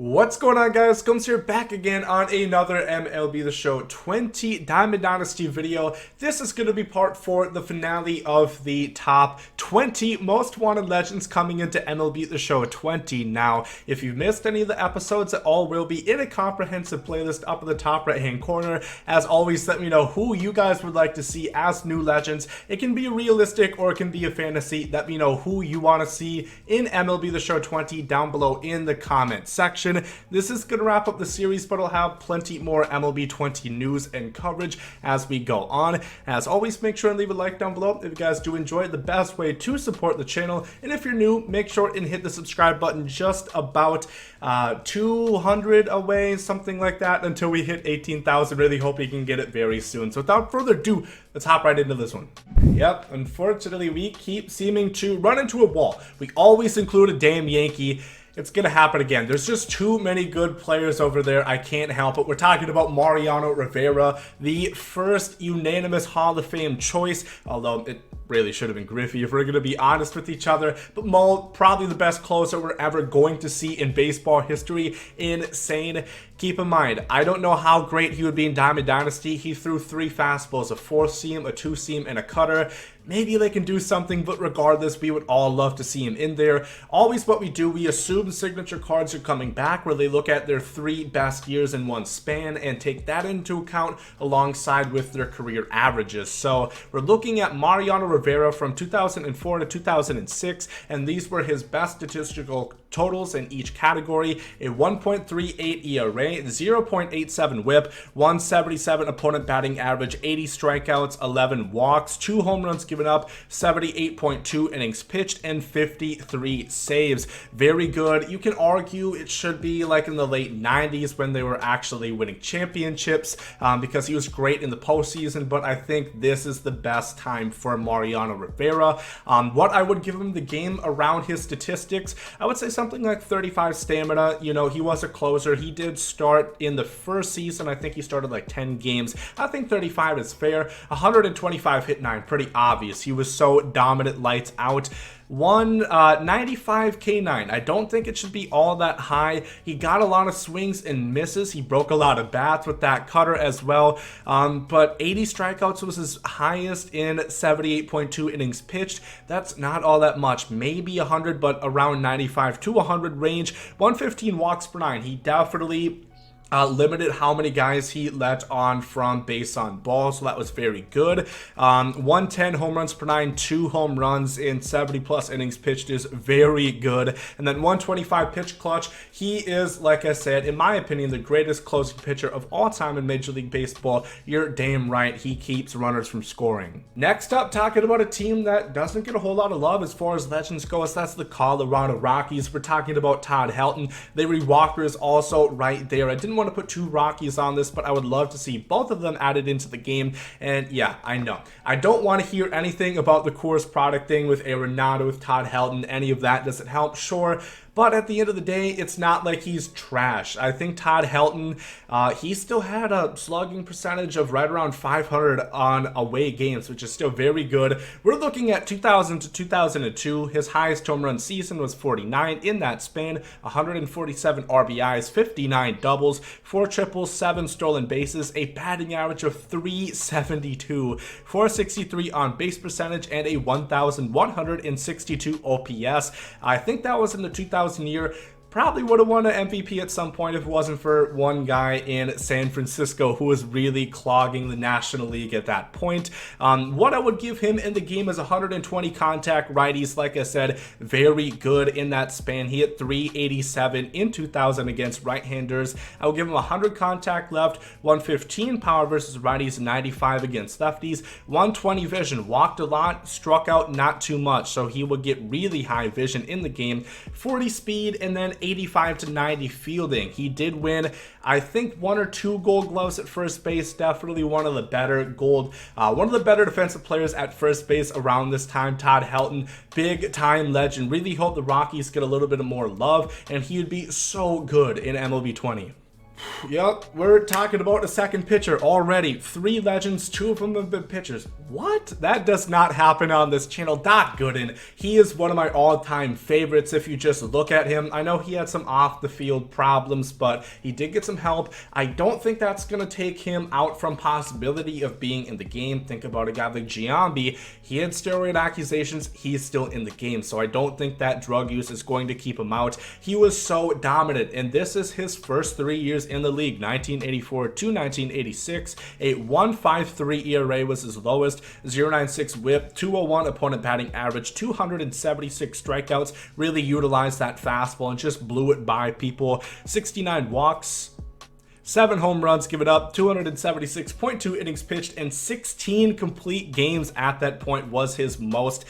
What's going on, guys? Gomes here, back again on another MLB The Show 20 Diamond Dynasty video. This is going to be part 4, the finale of the top 20 most wanted legends coming into MLB The Show 20. Now, if you've missed any of the episodes, it all will be in a comprehensive playlist up in the top right hand corner. As always, let me know who you guys would like to see as new legends. It can be realistic or it can be a fantasy. Let me know who you want to see in MLB The Show 20 down below in the comment section. This is going to wrap up the series, but I'll have plenty more MLB 20 news and coverage as we go on. As always, make sure and leave a like down below if you guys do enjoy it. The best way to support the channel. And if you're new, make sure and hit the subscribe button. Just about 200 away, something like that, until we hit 18,000. Really hope we can get it very soon. So without further ado, let's hop right into this one. Yep, unfortunately, we keep seeming to run into a wall. We always include a damn Yankee. It's going to happen again. There's just too many good players over there. I can't help it. We're talking about Mariano Rivera, the first unanimous Hall of Fame choice, although it really should have been Griffey if we're going to be honest with each other. But Mo, probably the best closer we're ever going to see in baseball history. Insane. Keep in mind, I don't know how great he would be in Diamond Dynasty. He threw 3 fastballs, a 4-seam, a 2-seam, and a cutter. Maybe they can do something, but regardless, we would all love to see him in there. Always what we do, we assume signature cards are coming back, where they look at their 3 best years in one span and take that into account alongside with their career averages. So we're looking at Mariano Rivera from 2004 to 2006, and these were his best statistical totals in each category: a 1.38 ERA, 0.87 whip, 177 opponent batting average, 80 strikeouts, 11 walks, 2 home runs given up, 78.2 innings pitched, and 53 saves. Very good. You can argue it should be like in the late 90s when they were actually winning championships, because he was great in the postseason, but I think this is the best time for Mariano Rivera. What I would give him the game around his statistics, I would say something like 35 stamina. You know, he was a closer. He did start in the first season. I think he started like 10 games. I think 35 is fair. 125 hit 9, pretty obvious. He was so dominant, lights out. 195 K9. I don't think it should be all that high. He got a lot of swings and misses. He broke a lot of bats with that cutter as well. But 80 strikeouts was his highest in 78.2 innings pitched. That's not all that much. Maybe 100, but around 95 to 100 range. 115 walks per 9. He definitely limited how many guys he let on from base on ball, so that was very good. 110 home runs per 9, 2 home runs in 70 plus innings pitched is very good. And then 125 pitch clutch. He is, like I said, in my opinion, the greatest closing pitcher of all time in Major League Baseball. You're damn right, he keeps runners from scoring. Next up, talking about a team that doesn't get a whole lot of love as far as legends go, that's the Colorado Rockies. We're talking about Todd Helton. Larry Walker is also right there. I didn't want to put 2 Rockies on this, but I would love to see both of them added into the game. And yeah, I know I don't want to hear anything about the Coors product thing with Arenado, with Todd Helton. Any of that doesn't help, sure, but at the end of the day, it's not like he's trash. I think Todd Helton, he still had a slugging percentage of right around 500 on away games, which is still very good. We're looking at 2000 to 2002. His highest home run season was 49 in that span, 147 RBIs, 59 doubles, 4 triples, 7 stolen bases, a batting average of 372, 463 on base percentage, and a 1,162 OPS. I think that was in the 2000 year. Probably would have won an MVP at some point if it wasn't for one guy in San Francisco who was really clogging the National League at that point. What I would give him in the game is 120 contact righties. Like I said, very good in that span. He hit 387 in 2000 against right-handers. I will give him 100 contact left, 115 power versus righties, 95 against lefties, 120 vision. Walked a lot, struck out not too much, so he would get really high vision in the game. 40 speed, and then 85 to 90 fielding. He did win, I think, 1 or 2 gold gloves at first base. Definitely one of the better defensive players at first base around this time. Todd Helton, big time legend. Really hope the Rockies get a little bit more love, and he would be so good in MLB 20. Yep, we're talking about a second pitcher already. 3 legends, 2 of them have been pitchers. What? That does not happen on this channel. Doc Gooden, he is one of my all-time favorites if you just look at him. I know he had some off-the-field problems, but he did get some help. I don't think that's going to take him out from possibility of being in the game. Think about a guy like Giambi. He had steroid accusations. He's still in the game, so I don't think that drug use is going to keep him out. He was so dominant, and this is his first 3 years in the league, 1984 to 1986. A 1.53 ERA was his lowest, 0.96 whip, 201 opponent batting average, 276 strikeouts, really utilized that fastball and just blew it by people. 69 walks, 7 home runs, give it up, 276.2 innings pitched, and 16 complete games at that point was his most.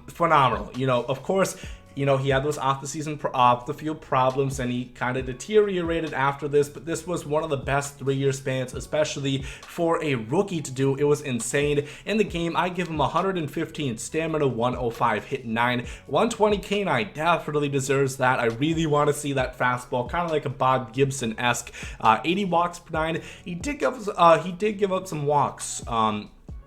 Phenomenal. You know, of course, you know, he had those off-the-field problems, and he kind of deteriorated after this, but this was one of the best 3-year spans, especially for a rookie to do. It was insane. In the game, I give him 115 stamina, 105 hit 9, 120 canine. Definitely deserves that. I really want to see that fastball, kind of like a Bob Gibson-esque. 80 walks per 9. He did give up some walks.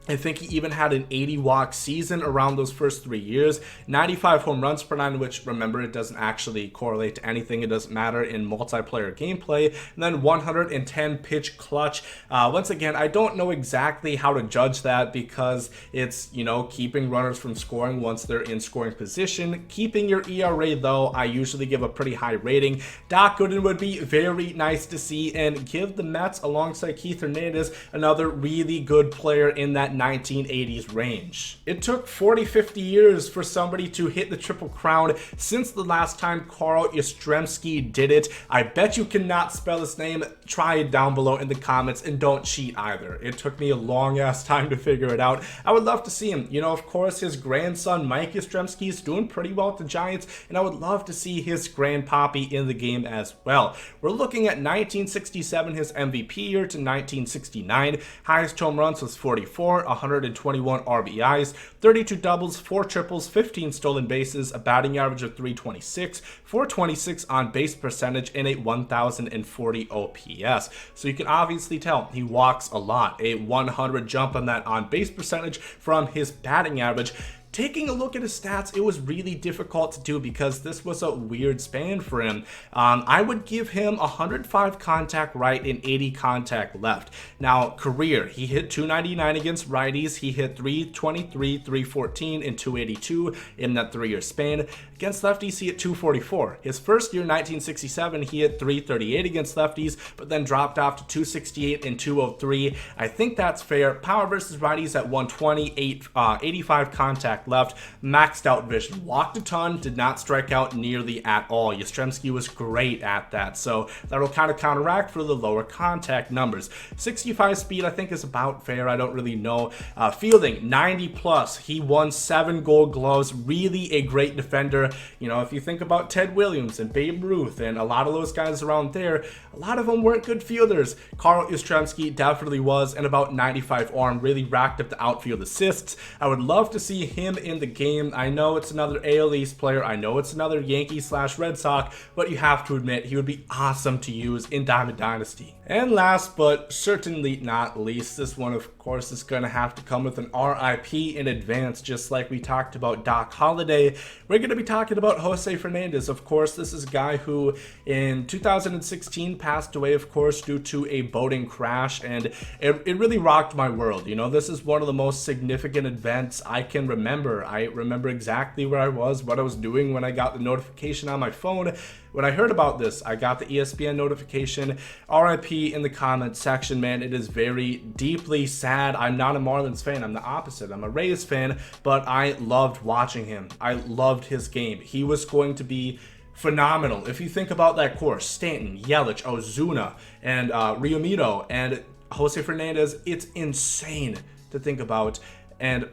I think he even had an 80 walk season around those first 3 years. 95 home runs per 9, which, remember, it doesn't actually correlate to anything. It doesn't matter in multiplayer gameplay. And then 110 pitch clutch. Once again, I don't know exactly how to judge that because it's, you know, keeping runners from scoring once they're in scoring position. Keeping your ERA, though, I usually give a pretty high rating. Doc Gooden would be very nice to see, and give the Mets, alongside Keith Hernandez, another really good player in that 1980s range. It took 40-50 years for somebody to hit the Triple Crown since the last time Carl Yastrzemski did it. I bet you cannot spell his name. Try it down below in the comments, and don't cheat either. It took me a long ass time to figure it out. I would love to see him. You know, of course, his grandson Mike Yastrzemski is doing pretty well with the Giants, and I would love to see his grandpappy in the game as well. We're looking at 1967, his MVP year, to 1969. Highest home runs was 44. 121 RBIs, 32 doubles, 4 triples, 15 stolen bases, a batting average of 326, 426 on base percentage, and a 1040 OPS. So you can obviously tell he walks a lot. A 100 jump on that on base percentage from his batting average. Taking a look at his stats, it was really difficult to do because this was a weird span for him. I would give him 105 contact right and 80 contact left. Now, career, he hit 299 against righties. He hit 323, 314, and 282 in that 3-year span. Against lefties, he hit 244. His first year, 1967, he hit 338 against lefties, but then dropped off to 268 and 203. I think that's fair. Power versus righties at 120, 85 contact left, maxed out vision, walked a ton, did not strike out nearly at all. Yastrzemski was great at that, so that'll kind of counteract for the lower contact numbers. 65 speed, I think, is about fair. I don't really know. Fielding, 90 plus. He won 7 Gold Gloves. Really a great defender. You know, if you think about Ted Williams and Babe Ruth and a lot of those guys around there, a lot of them weren't good fielders. Carl Yastrzemski definitely was, and about 95 arm, really racked up the outfield assists. I would love to see him in the game. I know it's another AL East player. I know it's another Yankee/Red Sox, but you have to admit he would be awesome to use in Diamond Dynasty. And last but certainly not least, this one of course is going to have to come with an RIP in advance, just like we talked about Doc Holliday. We're going to be talking about Jose Fernandez. Of course, this is a guy who in 2016 passed away, of course, due to a boating crash, and it really rocked my world. You know, this is one of the most significant events I can remember. I remember exactly where I was, what I was doing when I got the notification on my phone. When I heard about this, I got the ESPN notification. RIP in the comments section, man. It is very deeply sad. I'm not a Marlins fan. I'm the opposite. I'm a Rays fan, but I loved watching him. I loved his game. He was going to be phenomenal. If you think about that course, Stanton, Yelich, Ozuna, and Realmuto, and Jose Fernandez, it's insane to think about. And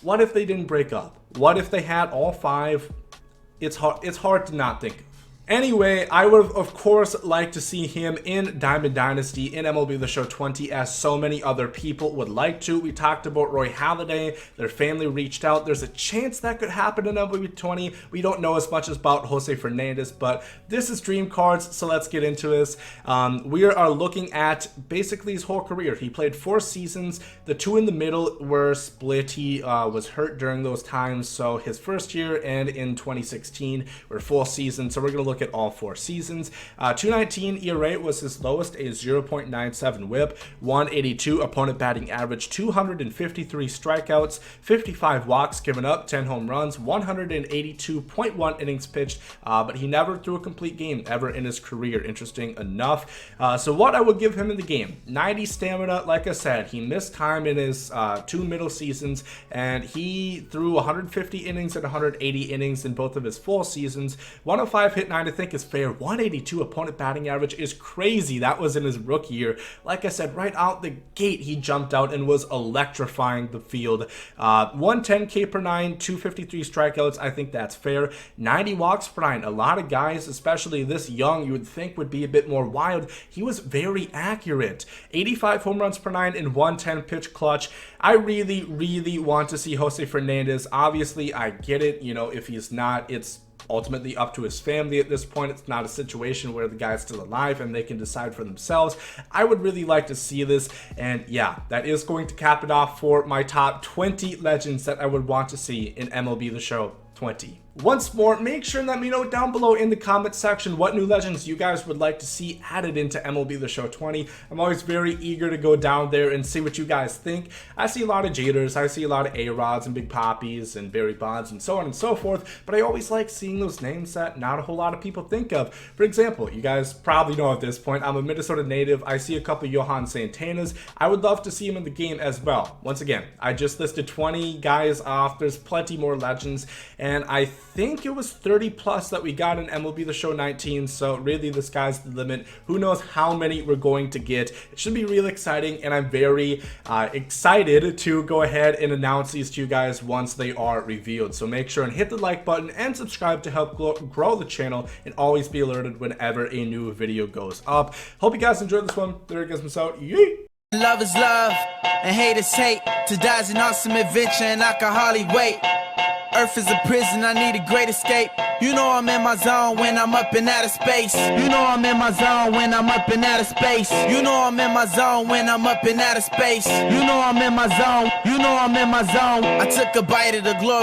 what if they didn't break up? What if they had all 5? It's hard to not think of. Anyway, I would of course like to see him in Diamond Dynasty in MLB The Show 20, as so many other people would like to. We talked about Roy Halladay. Their family reached out. There's a chance that could happen in MLB 20. We don't know as much about Jose Fernandez, but this is Dream Cards, so let's get into this. We are looking at basically his whole career. He played 4 seasons. The 2 in the middle were split. He was hurt during those times, so his first year and in 2016 were full seasons. So we're going to look at all 4 seasons. 219 ERA was his lowest, a 0.97 whip, 182 opponent batting average, 253 strikeouts, 55 walks given up, 10 home runs, 182.1 innings pitched, but he never threw a complete game ever in his career, interesting enough. So what I would give him in the game: 90 stamina. Like I said, he missed time in his 2 middle seasons, and he threw 150 innings and 180 innings in both of his full seasons. 105 hit 9 I think is fair. 182 opponent batting average is crazy. That was in his rookie year. Like I said, right out the gate, he jumped out and was electrifying the field. 110 K per 9, 253 strikeouts. I think that's fair. 90 walks per 9. A lot of guys, especially this young, you would think would be a bit more wild. He was very accurate. 85 home runs per 9 and 110 pitch clutch. I really want to see Jose Fernandez. Obviously, I get it. You know, if he's not, it's ultimately up to his family at this point. It's not a situation where the guy's still alive and they can decide for themselves. I would really like to see this, and yeah, that is going to cap it off for my top 20 legends that I would want to see in MLB The Show 20. Once more, make sure and let me know down below in the comment section what new legends you guys would like to see added into MLB The Show 20. I'm always very eager to go down there and see what you guys think. I see a lot of Jaders, I see a lot of A-Rods and Big Poppies and Barry Bonds and so on and so forth, but I always like seeing those names that not a whole lot of people think of. For example, you guys probably know at this point, I'm a Minnesota native. I see a couple Johan Santanas. I would love to see him in the game as well. Once again, I just listed 20 guys off. There's plenty more legends, and I think it was 30 plus that we got in MLB The Show 19, so really the sky's the limit. Who knows how many we're going to get. It should be real exciting, and I'm very excited to go ahead and announce these to you guys once they are revealed. So make sure and hit the like button and subscribe to help grow the channel and always be alerted whenever a new video goes up. Hope you guys enjoyed this one. There it goes, out. Yeet! Love is love, and hate is hate. To die is an awesome adventure, and I can hardly wait. Earth is a prison, I need a great escape. You know I'm in my zone when I'm up in outer space. You know I'm in my zone when I'm up in outer space. You know I'm in my zone when I'm up in outer space. You know I'm in my zone. You know I'm in my zone. I took a bite of the glory.